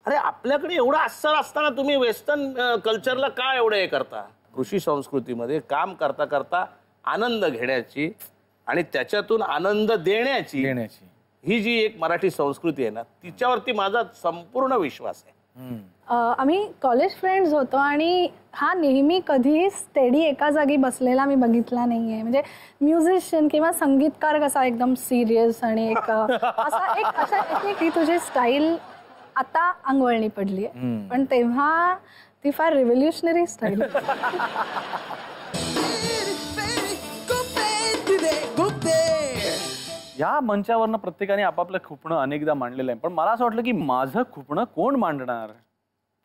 अरे आपल्याकडे एवढं अस्सल असताना तुम्ही वेस्टर्न कल्चरला का एवढं हे करता? कृषी संस्कृतीमध्ये काम करता करता आनंद घेण्याची आणि त्याच्यातून आनंद देण्याची ही जी एक मराठी संस्कृती आहे ना, तिच्यावरती माझा संपूर्ण विश्वास आहे. आम्ही कॉलेज फ्रेंड्स होतो आणि हा नेहमी कधीही स्टेडी एका जागी बसलेला मी बघितला नाहीये. म्हणजे म्युझिशियन किंवा संगीतकार कसा एकदम सिरियस आणि एक असा की तुझी स्टाईल आता अंगवळणी पडली आहे, पण तेव्हा ती फार रिव्होल्युशनरी स्टाईल. या मंचावरनं प्रत्येकाने आपापलं खुपणं अनेकदा मांडलेलं आहे, पण मला असं वाटलं की माझं खुपणं कोण मांडणार.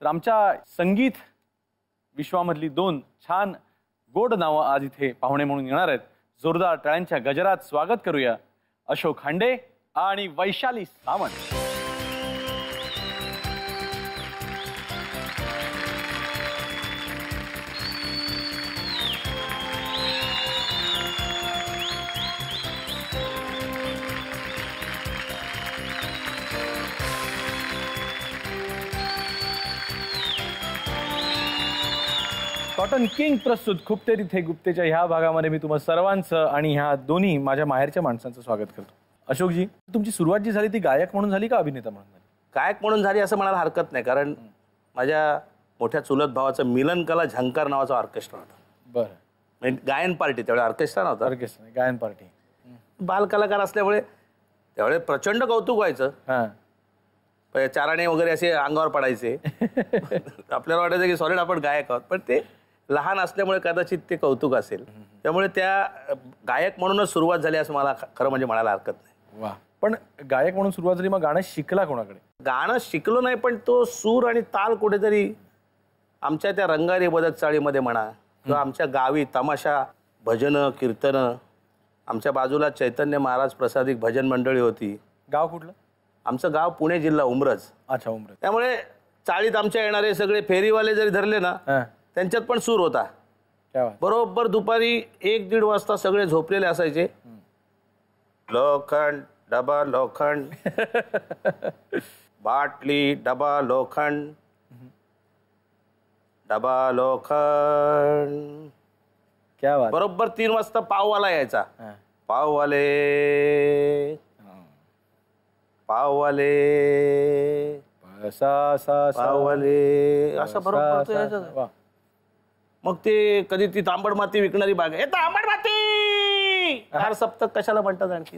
तर आमच्या संगीत विश्वामधली दोन छान गोड नावं आज इथे पाहुणे म्हणून येणार आहेत. जोरदार टाळ्यांच्या गजरात स्वागत करूया अशोक खांडे आणि वैशाली सावंत. कॉटन किंग प्रस्तुत खुपते तिथे गुप्तेच्या ह्या भागामध्ये मी तुम्हा सर्वांचं आणि ह्या दोन्ही माझ्या माहेरच्या माणसांचं स्वागत करतो. अशोकजी, तुमची सुरुवात जी झाली ती गायक म्हणून झाली का अभिनेता म्हणून झाली? गायक म्हणून झाली असं म्हणायला हरकत नाही, कारण माझ्या मोठ्या चुलत भावाचं मिलन कला झंकार नावाचा ऑर्केस्ट्रा होता. बरं. गायन पार्टी, त्यावेळी ऑर्केस्ट्रा नव्हता, ऑर्केस्ट्रा गायन पार्टी. बाल कलाकार असल्यामुळे त्यावेळे प्रचंड कौतुक व्हायचं. चाराणे वगैरे असे अंगावर पडायचे. आपल्याला वाटायचं की सॉलिड आपण गायक आहोत, पण ते लहान असल्यामुळे कदाचित ते कौतुक असेल. त्यामुळे त्या गायक म्हणूनच सुरुवात झाली असं मला खरं म्हणजे म्हणायला हरकत नाही. वा. पण गायक म्हणून सुरुवात झाली, मग गाणं शिकला कोणाकडे? गाणं शिकलो नाही, पण तो सूर आणि ताल कुठेतरी आमच्या त्या रंगारी बदक चाळीमध्ये म्हणा किंवा आमच्या गावी तमाशा, भजनं, कीर्तनं. आमच्या बाजूला चैतन्य महाराज प्रसादिक भजन मंडळी होती. गाव कुठलं? आमचं गाव पुणे जिल्हा उमरज. अच्छा, उमरज. त्यामुळे चाळीत आमच्या येणारे सगळे फेरीवाले जरी धरले ना, त्यांच्यात पण सूर होता. बरोबर दुपारी 1-1:30 वाजता सगळे झोपलेले असायचे. लोखंड डबा लोखंड, बाटली डबा लोखंड, डबा लोखंड. क्या बात. बरोबर 3 वाजता पाववाला यायचा. पाववाले पाववाले पाववाले असं बरोबर यायचं. मग ते कधी ती तांबड माती विकणारी बाग, हे तांबड माती हार सप्तक कशाला म्हणतात आणखी.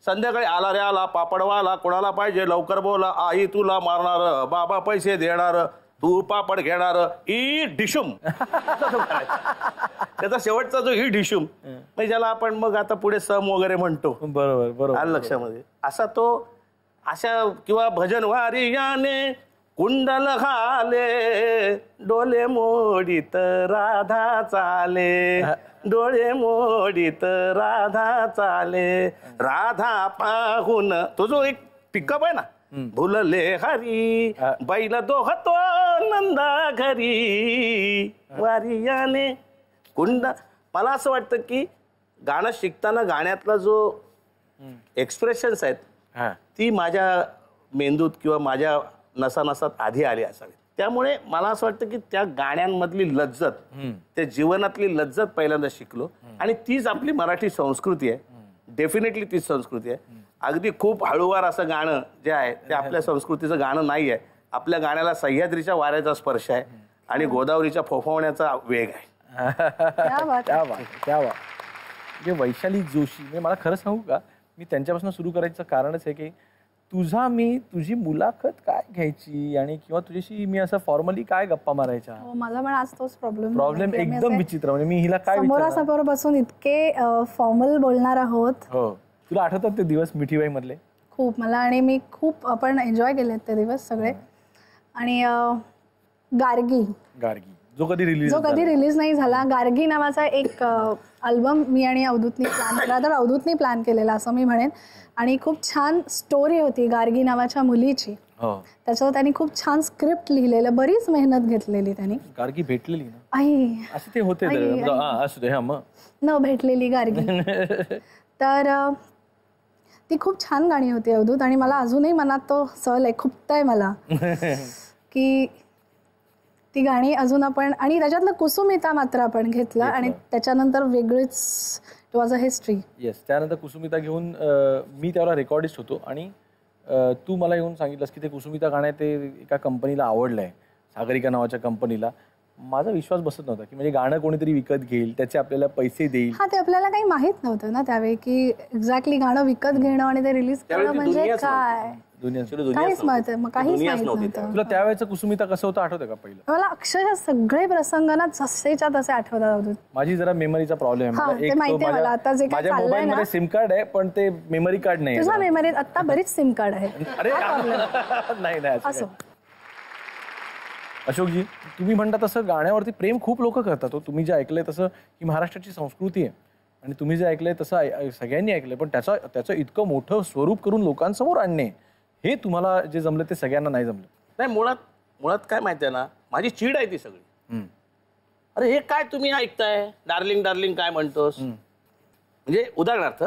संध्याकाळी आला रे आला पापडवाला, कोणाला पाहिजे लवकर बोला, आई तुला मारणार, बाबा पैसे देणार, तू पापड घेणार, ई डिशुम. त्याचा शेवटचा जो ही डिशुम म्हणजे ज्याला आपण मग आता पुढे सम वगैरे म्हणतो. बरोबर बरोबर. आलं लक्षामध्ये. असा तो अशा किंवा भजन वारी याने कुंडल घाले, डोले मोडीत राधा चाले, डोळे मोडीत राधा चाले, राधा पाहून. तो जो एक पिकअप आहे ना, भुलले हरी बैल दोहतो नंदा घरी, वारियाने कुंड. मला असं वाटतं की गाणं शिकताना गाण्यातला जो एक्सप्रेशन्स आहेत ती माझ्या मेंदूत किंवा माझ्या नसानसात आधी आली असावी. त्यामुळे मला असं वाटतं की त्या गाण्यांमधली लज्जत, त्या जीवनातली लज्जत पहिल्यांदा शिकलो. आणि तीच आपली मराठी संस्कृती आहे. डेफिनेटली तीच संस्कृती आहे. अगदी खूप हळूवार असं गाणं जे आहे ते आपल्या संस्कृतीचं गाणं नाही आहे. आपल्या गाण्याला सह्याद्रीच्या वाऱ्याचा स्पर्श आहे आणि गोदावरीच्या फोफवण्याचा वेग आहे. म्हणजे वैशाली जोशी, म्हणजे मला खरं सांगू का, मी त्यांच्यापासून सुरू करायचं कारणच आहे की तुझी मुलाखत काय घ्यायची आणि किंवा तुझ्याशी मी असं फॉर्मली काय गप्पा मारायच्या. माझा पण आज तोच प्रॉब्लेम एकदम विचित्र. म्हणजे मी हिला काय समोरासमोर बसून इतके फॉर्मल बोलणार आहोत. हो, तुला आठवतात ते दिवस मिठीबाई मधले? खूप. मला आणि मी खूप आपण एन्जॉय केलेत ते दिवस सगळे. आणि गार्गी जो कधी रिलीज नाही झाला, गार्गी नावाचा एक अल्बम मी आणि अवधूतनी प्लॅन केला. तर अवधूतनी प्लॅन केलेला असं मी म्हणेन. आणि खूप छान स्टोरी होती गार्गी नावाच्या मुलीची. त्याच्यावर त्यांनी खूप छान स्क्रिप्ट लिहिलेलं, बरीच मेहनत घेतलेली त्यांनी. गार्गी भेटलेली ना? आई असं ते होते न भेटलेली गार्गी. तर ती खूप छान गाणी होती अवधूत, आणि मला अजूनही मनात तो सल आहे, खुपतंय मला की ती गाणी अजून आपण, आणि त्याच्यातलं कुसुमिता मात्र आपण घेतलं आणि त्याच्यानंतर वेगळीच it was a history. Yes, त्यानंतर कुसुमिता घेऊन मी त्यावेळेला रेकॉर्डिस्ट होतो आणि तू मला येऊन सांगितलंस की ते कुसुमिता गाणं ते एका कंपनीला आवडलं आहे, सागरिका नावाच्या कंपनीला. माझा विश्वास बसत नव्हता की म्हणजे गाणं कोणीतरी विकत घेईल, त्याचे आपल्याला पैसे देईल. हा, ते आपल्याला काही माहित नव्हतं ना त्यावेळी की एक्झॅक्टली गाणं विकत घेणं आणि ते रिलीज करणं म्हणजे काय, काहीच माहित नव्हतं. तुला त्यावेळेचं कुसुमिता कसं होतं आठवतं का पहिलं? मला अक्षरशः सगळे प्रसंग ना जसेच्या तसे आठवतात. माझी जरा मेमरीचा प्रॉब्लेम आहे. माझ्या मोबाईल मध्ये सिम कार्ड आहे पण ते मेमरी कार्ड नाही. तुझ्या मेमरीत आता बरीच सिम कार्ड आहे. अरे नाही असं. अशोकजी, तुम्ही म्हणता तसं गाण्यावरती प्रेम खूप लोक करतात. तुम्ही जे ऐकलंय तसं ही महाराष्ट्राची संस्कृती आहे आणि तुम्ही जे ऐकलंय तसं सगळ्यांनी ऐकलंय, पण त्याचं इतकं मोठं स्वरूप करून लोकांसमोर आणणे हे तुम्हाला जे जमलं ते सगळ्यांना नाही जमलं. नाही, मुळात काय माहिती आहे ना, माझी चीड आहे ती सगळी. अरे हे काय तुम्ही ऐकताय, डार्लिंग डार्लिंग काय म्हणतोस, म्हणजे उदाहरणार्थ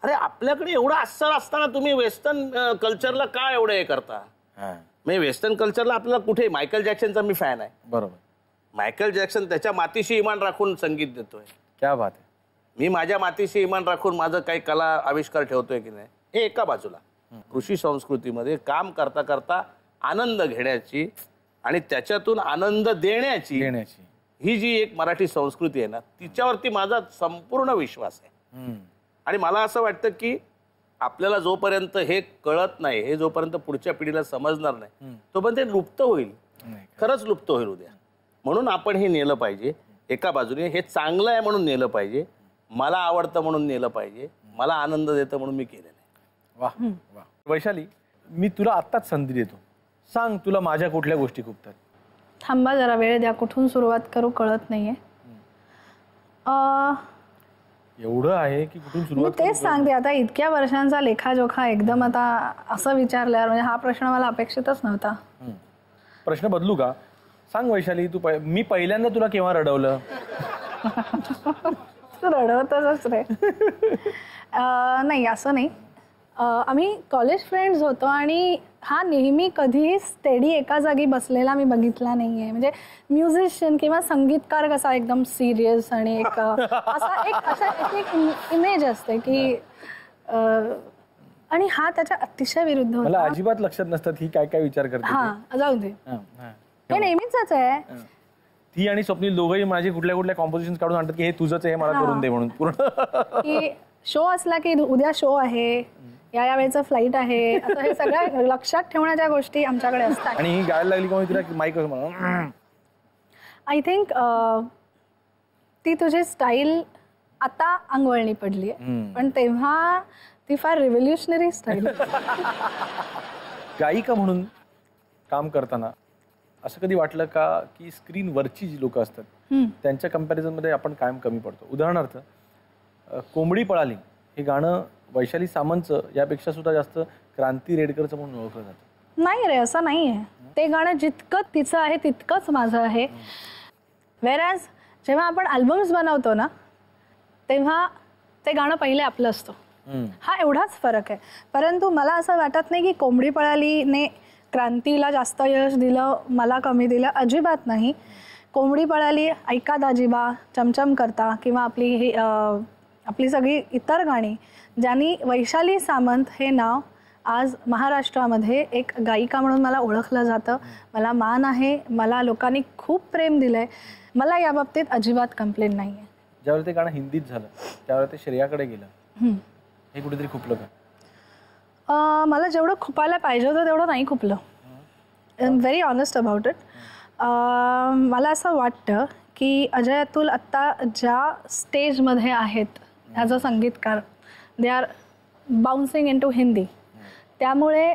अरे आपल्याकडे एवढं अस्सल असताना तुम्ही वेस्टर्न कल्चरला काय एवढं हे करता. म्हणजे वेस्टर्न कल्चरला आपल्याला कुठे, मायकल जॅक्सनचा मी फॅन आहे. बरोबर, मायकल जॅक्सन त्याच्या मातीशी इमान राखून संगीत देतोय. क्या बात आहे. मी माझ्या मातीशी इमान राखून माझं काही कला आविष्कार ठेवतोय की नाही, हे एका बाजूला. कृषी संस्कृतीमध्ये काम करता करता आनंद घेण्याची आणि त्याच्यातून आनंद देण्याची ही जी एक मराठी संस्कृती आहे ना, तिच्यावरती माझा संपूर्ण विश्वास आहे. आणि मला असं वाटतं की आपल्याला जोपर्यंत हे कळत नाही, हे जोपर्यंत पुढच्या पिढीला समजणार नाही, तोपर्यंत ते लुप्त होईल, खरंच लुप्त होईल उद्या. म्हणून आपण हे नेलं पाहिजे. एका बाजूने हे चांगलं आहे म्हणून नेलं पाहिजे, मला आवडतं म्हणून नेलं पाहिजे, मला आनंद देतं म्हणून मी केलेलं आहे. वाह वाह. वैशाली, मी तुला आत्ताच संधी देतो, सांग तुला माझ्या कुठल्या गोष्टी खूपतात. थांबा जरा, वेळ द्या, कुठून सुरुवात करू कळत नाहीये. एवढं आहे की कुठून मी सुरुवात? तेच सांगते, आता इतक्या वर्षांचा लेखाजोखा एकदम आता असं विचारल्यावर म्हणजे हा प्रश्न मला अपेक्षितच नव्हता. प्रश्न बदलू का? सांग वैशाली, मी पहिल्यांदा तुला केव्हा रडवलं? तू रडवतच रे. नाही, असं नाही. आम्ही कॉलेज फ्रेंड्स होतो आणि हा नेहमी कधीही स्टेडी एका जागी बसलेला मी बघितला नाहीये. म्हणजे म्युझिशियन किंवा संगीतकार कसा एकदम सिरियस आणि एक असा एक इमेज असते की, आणि हा त्याच्या अतिशय विरुद्ध होता. मला अजिबात लक्षात नसतात ही काय काय विचार करते. हा, जाऊ दे, हे नेहमीच आहे. ती आणि स्वप्नील दोघंही माझी कुठल्या कुठल्या कॉम्पोजिशन काढून आणतात की हे तुझंच आहे, मला करून दे म्हणून. पूर्ण की शो असला की उद्या शो आहे, या वेळेचं फ्लाईट आहे, असं हे सगळ्या लक्षात ठेवण्याच्या गोष्टी आमच्याकडे असतात. आणि ही गायला लागली का तिला माईक आय थिंक ती तुझी स्टाईल आता अंगवळणी पडली आहे, पण तेव्हा ती फार रिव्होल्युशनरी स्टाईल. गायिका म्हणून काम करताना असं कधी वाटलं का की स्क्रीनवरची जी लोक असतात त्यांच्या कंपॅरिझनमध्ये आपण कायम कमी पडतो? उदाहरणार्थ, कोंबडी पळाली हे गाणं वैशाली सामंतचं यापेक्षा सुद्धा जास्त क्रांती रेडकरचं म्हणून ओळखलं जातं. नाही रे, असं नाही आहे. ते गाणं जितकं तिचं आहे तितकंच माझं आहे. व्हेरॅज जेव्हा आपण अल्बम्स बनवतो ना, तेव्हा ते गाणं पहिले आपलं असतं. हा एवढाच फरक आहे. परंतु मला असं वाटत नाही की कोंबडी पळालीने क्रांतीला जास्त यश दिलं, मला कमी दिलं, अजिबात नाही. कोंबडी पळाली, ऐका दाजीबा, चमचम करता किंवा आपली सगळी इतर गाणी ज्यांनी वैशाली सामंत हे नाव आज महाराष्ट्रामध्ये एक गायिका म्हणून मला ओळखलं जातं. मला मान आहे, मला लोकांनी खूप प्रेम दिलंय, मला या बाबतीत अजिबात कंप्लेंट नाही आहे. ज्यावेळी ते गाणं हिंदीत झालं त्यावेळी ते श्रेयाकडे गेलं, हे कुठेतरी खुपलं का? मला जेवढं खुपायला पाहिजे होतं तेवढं नाही खुपलं. I am very honest about it. मला असं वाटतं की अजय अतुल आत्ता ज्या स्टेजमध्ये आहेत ॲज अ संगीतकार, they are bouncing in to Hindi. त्यामुळे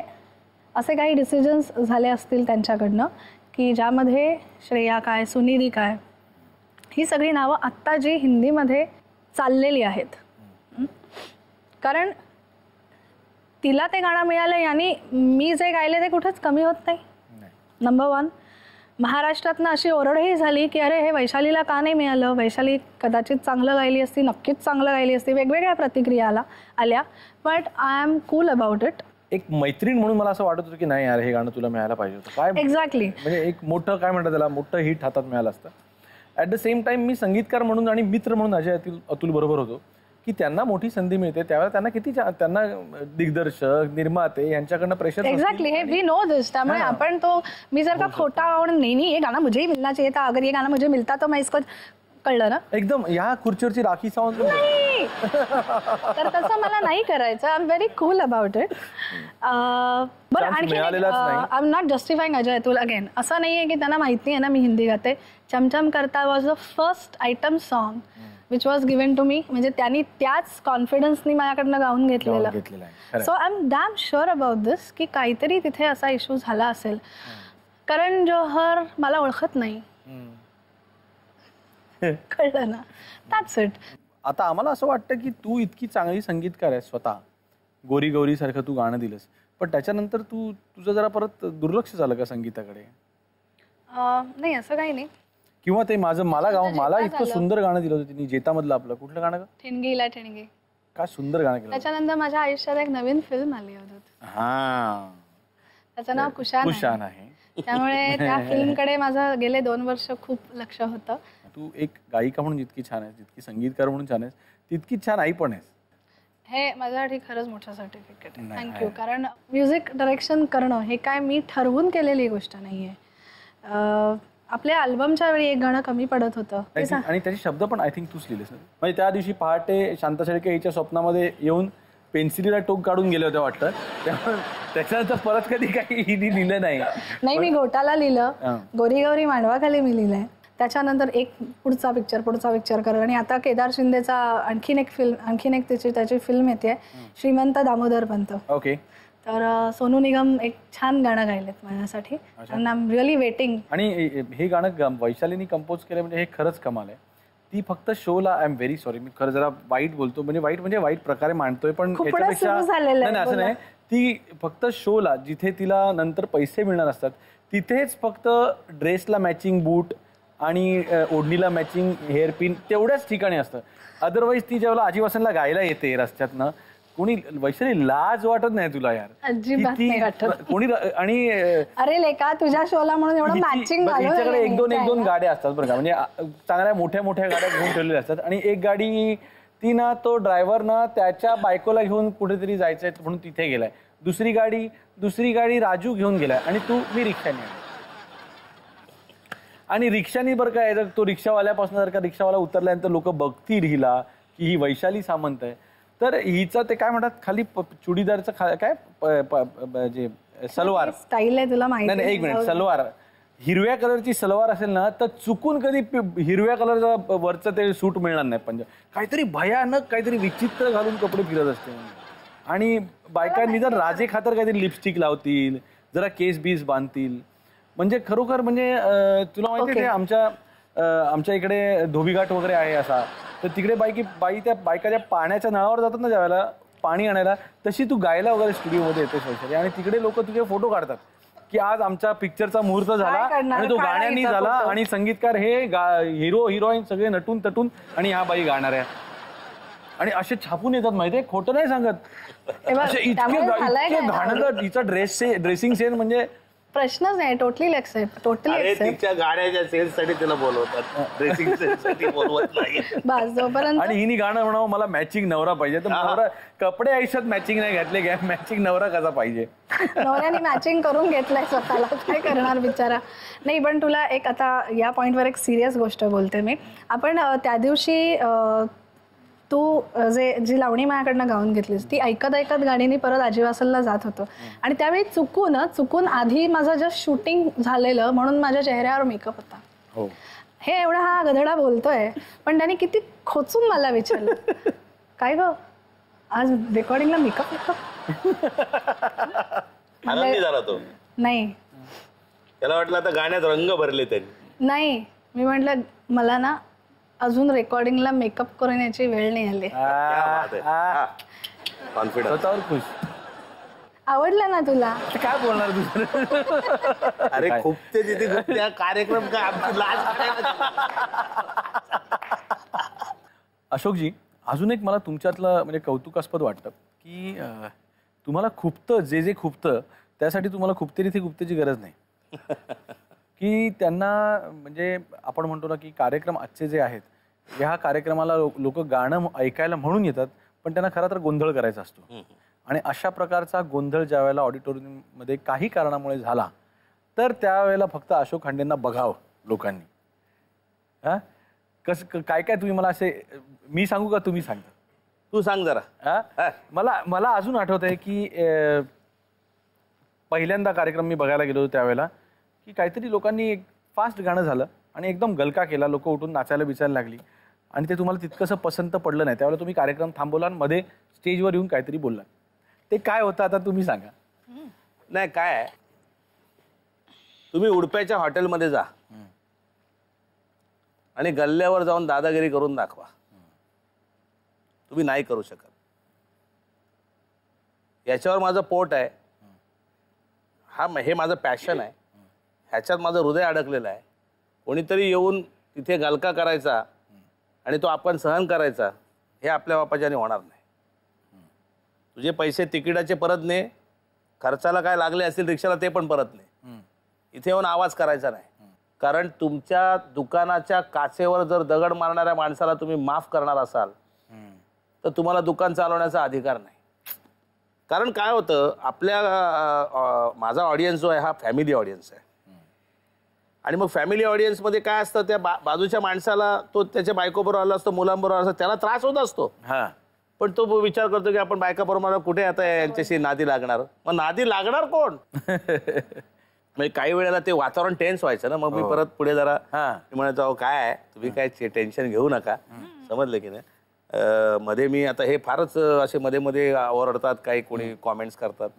असे काही डिसिजन्स झाले असतील त्यांच्याकडनं की ज्यामध्ये श्रेया काय, सुनिधी काय, ही सगळी नावं आत्ता जी हिंदीमध्ये चाललेली आहेत. कारण तिला ते गाणं मिळालं यानी मी जे गायले ते कुठंच कमी होत नाही, नंबर 1. महाराष्ट्रातनं अशी ओरडही झाली की अरे हे वैशालीला का नाही मिळालं, वैशाली कदाचित चांगलं गायली असती, नक्कीच चांगलं गायली असती, वेगवेगळ्या प्रतिक्रिया आल्या. But I am cool about it. एक मैत्रीण म्हणून मला असं वाटत होतं की नाही यार हे गाणं तुला मिळायला पाहिजे होतं. काय एक्झॅक्टली, म्हणजे एक मोठं काय म्हणतात त्याला, मोठं हिट हातात मिळालं असतं. ॲट द सेम टाइम मी संगीतकार म्हणून आणि मित्र म्हणून अजय अतुल बरोबर होतो की त्यांना मोठी संधी मिळते त्यावेळेला त्यांना किती त्यांना दिग्दर्शक निर्माते यांच्याकडनं प्रेशर. एक्झॅक्टली, हे वी नो दिस. त्यामुळे आपण तो मी जर का खोटा म्हणून नाही ये गाना मुझे ही मिलना चाहिए था, अगर ये गाना मुझे मिलता तो मैं इसको, कळलं ना एकदम या खुर्चीवरची राखी सावंत नाही. तर तसं मला नाही करायचं. I am very cool about it. बरं आणखी I am not justifying Ajay Atul again. असं नाही आहे की त्यांना माहिती आहे ना मी हिंदी गाते. चमचम करता was the first item song which was given to me. म्हणजे त्यांनी त्याच कॉन्फिडन्सनी माझ्याकडनं गाऊन घेतलेलं. So I am damn sure about this की काहीतरी तिथे असा इश्यू झाला असेल. करण जोहर मला ओळखत नाही, कळलं ना, दॅट्स इट. आता आम्हाला असं वाटतं की तू इतकी चांगली संगीतकार आहे स्वतः, गोरी गौरी सारखं तू गाणं दिलंस, पण त्याच्यानंतर तुझं जरा परत दुर्लक्ष झालं का संगीताकडे? नाही असं काही नाही. किंवा ते मला इतकं सुंदर गाणं दिलं होतं तिने, जेतामधलं आपलं कुठलं गाणं? ठिणगीला ठिणगी. काय सुंदर गाणं केलं. त्याच्यानंतर माझ्या आयुष्यात एक नवीन फिल्म आली होती, त्याचं नाव कुशान आहे. त्यामुळे त्या फिल्मकडे माझं गेले 2 वर्ष खूप लक्ष होतं. तू एक गायिका म्हणून जितकी छान आहेस, जितकी संगीतकार म्हणून छान आहेस, तितकीच छान आई पण आहेस. हे माझ्यासाठी खरंच मोठं सर्टिफिकेट आहे. थँक्यू. कारण म्युझिक डायरेक्शन करणं हे काय मी ठरवून केलेली गोष्ट नाहीये. आपल्या अल्बमच्या वेळी एक गाणं कमी पडत होतं आणि त्याचे शब्द पण आय थिंक तूच लिहिलेस. म्हणजे त्या दिवशी पहाटे शांता शेळके हिच्या स्वप्नामध्ये येऊन पेन्सिलीला टोक काढून गेले होते वाटतं. त्याच्यानंतर परत कधी काही हिने लिहिलं नाही. मी घोटाला लिहिलं, गोरी गौरी मांडवाखाली मी लिहिलंय. त्याच्यानंतर एक पुढचा पिक्चर कर. आणि आता केदार शिंदेचा आणखीन एक त्याची फिल्म येते, श्रीमंत दामोदर पंत. ओके. तर सोनू निगम एक छान गाणं गायलेत माझ्यासाठी. I am really waiting. आणि हे गाणं वैशालीनी कंपोज केलं म्हणजे हे खरंच कमाल आहे. ती फक्त शोला, आय एम व्हेरी सॉरी मी खरं जरा वाईट बोलतो, म्हणजे वाईट प्रकारे मांडतोय, पण याच्यापेक्षा नाही असं नाही. ती फक्त शोला जिथे तिला नंतर पैसे मिळणार असतात तिथेच फक्त ड्रेसला मॅचिंग बूट आणि ओढणीला मॅचिंग हेअरपिन तेवढ्याच ठिकाणी असतं. अदरवाईज ती जेव्हा आजीवासनला गायला येते रस्त्यातनं, कोणी वैशाली लाज वाटत नाही तुला यार? अजिबात नाही वाटत कोणी. आणि अरे लेका तुझ्या शोला म्हणून एवढं मॅचिंग तिच्याकडे एक दोन गाड्या असतात बरं का, म्हणजे चांगल्या मोठ्या गाड्या घेऊन ठेवलेल्या असतात. आणि एक गाडी ती ना, तो ड्रायव्हर ना त्याच्या बायकोला घेऊन कुठेतरी जायचंय म्हणून तिथे गेलाय. दुसरी गाडी राजू घेऊन गेलाय आणि मी रिक्षाने. आणि रिक्षाने बरं काय, जर तो रिक्षावाल्यापासून जर का रिक्षावाला उतरल्यानंतर लोक बघतील हिला की ही वैशाली सामंत आहे, तर हिचं ते काय म्हणतात खाली चुडीदारचं काय जे सलवार स्टाईल आहे तुला माहिती नाही. एक मिनिट, सलवार हिरव्या कलरची सलवार असेल ना तर चुकून कधी हिरव्या कलरचं वरचं ते सूट मिळणार नाही. म्हणजे काहीतरी भयानक काहीतरी विचित्र घालून कपडे फिरत असते. आणि बायकांनी जर राजे खातर काहीतरी लिपस्टिक लावतील, जरा केस बीस बांधतील, म्हणजे खरोखर म्हणजे तुला माहिती आहे आमच्या इकडे धोबीघाट वगैरे आहे असा, तर तिकडे बाई त्या बायका ज्या पाण्याच्या नळावर जातात ना ज्यावेळेला पाणी आणायला, तशी तू गायला वगैरे स्टुडिओमध्ये येतेस वैशाली. आणि तिकडे लोक तुझे फोटो काढतात की आज आमच्या पिक्चरचा मुहूर्त झाला आणि तो गाण्यानी झाला आणि संगीतकार हे हिरो हिरोईन सगळे नटून तटून आणि ह्या बाई गाणार आहे. आणि असे छापून येतात माहितीये, खोटं नाही सांगत. इतके घाणं हिचा ड्रेसिंग सेन्स म्हणजे प्रश्नच नाही. Totally accept. तिच्या गाड्याच्या सेल्ससाठी तिला बोलवतात, ड्रेसिंग सेल्ससाठी बोलवत नाही. बस जोपर्यंत. आणि हिनी गाणं म्हणावं मला मॅचिंग नवरा पाहिजे, तर नवरा कपडे आयुष्यात मॅचिंग नाही घातले काय, मॅचिंग नवरा कसा पाहिजे? नवऱ्याने मॅचिंग करून घेतलंय स्वतःला, काय करणार बिचारा. नाही पण तुला एक आता या पॉइंटवर एक सिरियस गोष्ट बोलते मी. आपण त्या दिवशी तू जी लावणी माझ्याकडनं गाऊन घेतलीस ती ऐकत गाडीने परत आजीवासलला जात होतो. आणि त्यावेळी चुकून आधी माझं जस्ट शूटिंग झालेलं म्हणून माझ्या चेहऱ्यावर मेकअप होता. हे एवढा हा गधडा बोलतोय पण त्याने किती खोचून मला विचारलं, काय ग आज रेकॉर्डिंगला मेकअप? नाही, त्याला वाटलं आता गाण्यात रंग भरले त्यांनी. नाही, मी म्हटलं मला ना अजून रेकॉर्डिंगला मेकअप करून याची वेळ नाही आली. आवडला ना तुला? काय बोलणार दुसरं? अरे खूप ते तिथे खूप कार्यक्रम काय आमची लाज वाटायला. अशोकजी, अजून एक मला तुमच्यातलं म्हणजे कौतुकास्पद वाटतं की तुम्हाला खुपतं, जे खुपतं त्यासाठी तुम्हाला खुपतेरी गुप्तेची गरज नाही. की त्यांना म्हणजे आपण म्हणतो ना की कार्यक्रम आजचे जे आहेत, ह्या कार्यक्रमाला लोक गाणं ऐकायला म्हणून येतात, पण त्यांना खरं तर गोंधळ करायचा असतो. आणि अशा प्रकारचा गोंधळ ज्या वेळेला ऑडिटोरियममध्ये काही कारणामुळे झाला, तर त्यावेळेला फक्त अशोक खांडेंना बघावं लोकांनी. हां, काय काय तुम्ही मला असे, मी सांगू का तुम्ही सांगता? तू सांग जरा. मला अजून आठवत आहे की पहिल्यांदा कार्यक्रम मी बघायला गेलो त्यावेळेला की काहीतरी लोकांनी एक फास्ट गाणं झालं आणि एकदम गलका केला, लोक उठून नाचायला बिचायला लागली आणि ते तुम्हाला तितकंसं पसंत पडलं नाही. त्यावेळेला तुम्ही कार्यक्रम थांबवला आणि मध्ये स्टेजवर येऊन काहीतरी बोलला. ते काय होतं आता तुम्ही सांगा. नाही काय आहे, तुम्ही उडप्याच्या हॉटेलमध्ये जा आणि गल्ल्यावर जाऊन दादागिरी करून दाखवा. तुम्ही नाही करू शकत. याच्यावर माझं पोट आहे, हे माझं पॅशन आहे, ह्याच्यात माझं हृदय अडकलेलं आहे. कोणीतरी येऊन तिथे गलका करायचा आणि तो आपण सहन करायचा, हे आपल्या बापाच्याने होणार नाही. तुझे पैसे तिकिटाचे परत ने, खर्चाला काय लागले असतील रिक्षाला ते पण परत ने. इथे येऊन आवाज करायचा नाही. कारण तुमच्या दुकानाच्या काचेवर जर दगड मारणाऱ्या माणसाला तुम्ही माफ करणार असाल तर तुम्हाला दुकान चालवण्याचा अधिकार नाही. कारण काय होतं, माझा ऑडियन्स जो आहे हा फॅमिली ऑडियन्स आहे. आणि मग फॅमिली ऑडियन्समध्ये काय असतं, त्या बाजूच्या माणसाला तो त्याच्या बायकोबरोबर आला असतो, मुलांबरोबर असतो, त्याला त्रास होत असतो. पण तो विचार करतो की आपण बायकाबरोबर कुठे आता यांच्याशी नादी लागणार. मग नादी लागणार कोण? म्हणजे काही वेळेला ते वातावरण टेन्स व्हायचं ना. मग मी परत पुढे जरा म्हणायचो, अहो काय आहे, तुम्ही काय टेन्शन घेऊ नका, समजलं की नाही. मध्ये मी आता हे फारच असे मध्ये मध्ये ओरडतात, काही कोणी कॉमेंट्स करतात.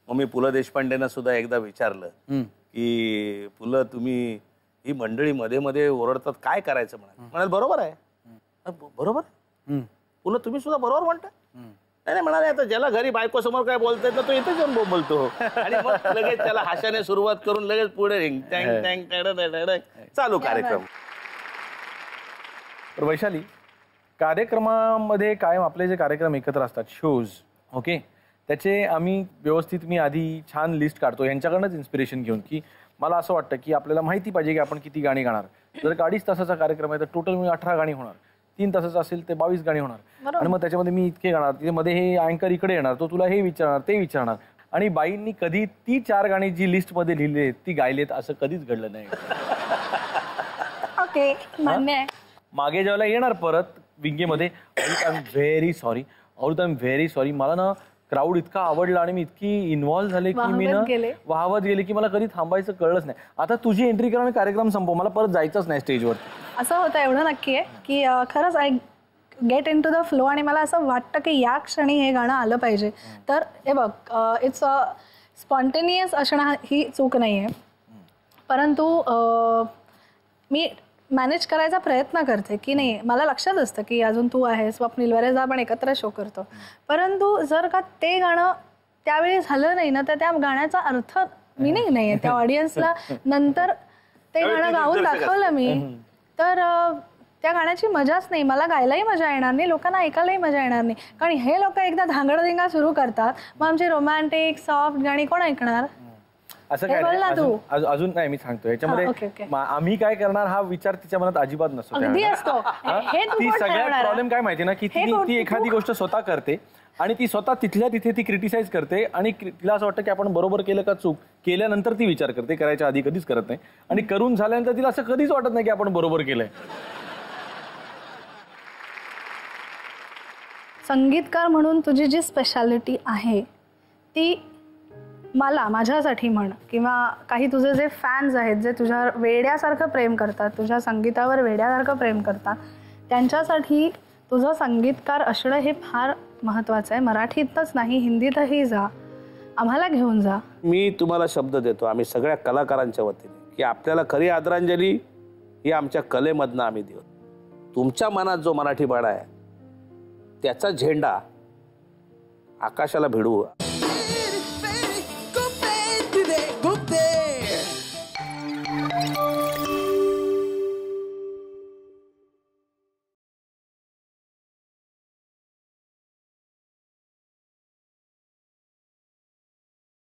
मग मी पु ल देशपांडेंना सुद्धा एकदा विचारलं की पुलं, तुम्ही ही मंडळी मध्ये मध्ये ओरडतात, काय करायचं? म्हणाल बरोबर आहे. बरोबर पुलं, तुम्ही सुद्धा बरोबर म्हणता. नाही म्हणाले, आता ज्याला घरी बायको समोर काय बोलतायत ना, तो इथे जाऊन बोलतो आणि मग लगेच त्याला हास्याने सुरुवात करून लगेच पुढे रिंग टँग टँग चालू कार्यक्रम. वैशाली, कार्यक्रमामध्ये कायम आपले जे कार्यक्रम एकत्र असतात, शोज, ओके, त्याचे आम्ही व्यवस्थित, मी आधी छान लिस्ट काढतो यांच्याकडनंच इन्स्पिरेशन घेऊन, की मला असं वाटतं की आपल्याला माहिती पाहिजे की आपण किती गाणी गाणार. जर 2.5 तासाचा कार्यक्रम आहे तर टोटल मी 18 गाणी होणार. 3 तासाचा असेल ते 22 गाणी होणार. आणि मग त्याच्यामध्ये मी इतके गाणार, तिथे मध्ये हे अँकर इकडे येणार, तो तुला हे विचारणार, ते विचारणार. आणि बाईंनी कधी ती 4 गाणी जी लिस्टमध्ये लिहिली ती गायलेत असं कधीच घडलं नाही. ओके, मान्य आहे. मागे जेव्हा येणार परत विंगेमध्ये, I am very sorry, I am very sorry, मला ना क्राऊड इतका आवडला आणि मी इतकी इन्व्हॉल्व्ह झाले की मी ना वाहवत गेले की मला कधी थांबायचं कळलंच नाही. आता तुझी एंट्री करा आणि कार्यक्रम संपव, मला परत जायचंच नाही स्टेजवर. असं होतं, एवढं नक्की आहे की खरंच I get in to the flow आणि मला असं वाटतं की या क्षणी हे गाणं आलं पाहिजे. तर हे बघ, इट्स स्पॉन्टेनियस असणं ही चूक नाही आहे, परंतु मी मॅनेज करायचा प्रयत्न करते की नाही. मला लक्षात असतं की अजून तू आहेस, स्वप्नील, बरेचदा आपण एकत्र शो करतो, परंतु जर का ते गाणं त्यावेळी झालं नाही ना, तर त्या गाण्याचा अर्थ मिनिंग नाही आहे. त्या ऑडियन्सला नंतर ते गाणं गाऊन दाखवलं मी तर त्या गाण्याची मजाच नाही. मला गायलाही मजा येणार नाही, लोकांना ऐकायलाही मजा येणार नाही. कारण हे लोक एकदा धांगडधिंगा सुरू करतात, मग आमची रोमॅन्टिक सॉफ्ट गाणी कोण ऐकणार? असं काय अजून नाही, मी सांगतो याच्यामध्ये आम्ही काय करणार हा विचार तिच्या मनात अजिबात नसतो. ती सगळ्यात प्रॉब्लेम काय माहिती ना, की ती एखादी गोष्ट स्वतः करते आणि ती स्वतः तिथल्या तिथे ती क्रिटिसाइज करते आणि तिला असं वाटतं की आपण बरोबर केलं का चूक. केल्यानंतर ती विचार करते, करायच्या आधी कधीच करत नाही. आणि करून झाल्यानंतर तिला असं कधीच वाटत नाही की आपण बरोबर केलंय. संगीतकार म्हणून तुझी जी स्पेशालिटी आहे ती मला, माझ्यासाठी म्हण, किंवा काही तुझे जे फॅन्स आहेत जे तुझ्यावर वेड्यासारखं प्रेम करतात, तुझ्या संगीतावर वेड्यासारखं प्रेम करतात, त्यांच्यासाठी तुझं संगीतकार असणं हे फार महत्त्वाचं आहे. मराठीतच नाही, हिंदीतही जा, आम्हाला घेऊन जा. मी तुम्हाला शब्द देतो, आम्ही सगळ्या कलाकारांच्या वतीने, की आपल्याला खरी आदरांजली ही आमच्या कलेमधनं आम्ही देऊ. तुमच्या मनात जो मराठी बाळा आहे त्याचा झेंडा आकाशाला भिडवू.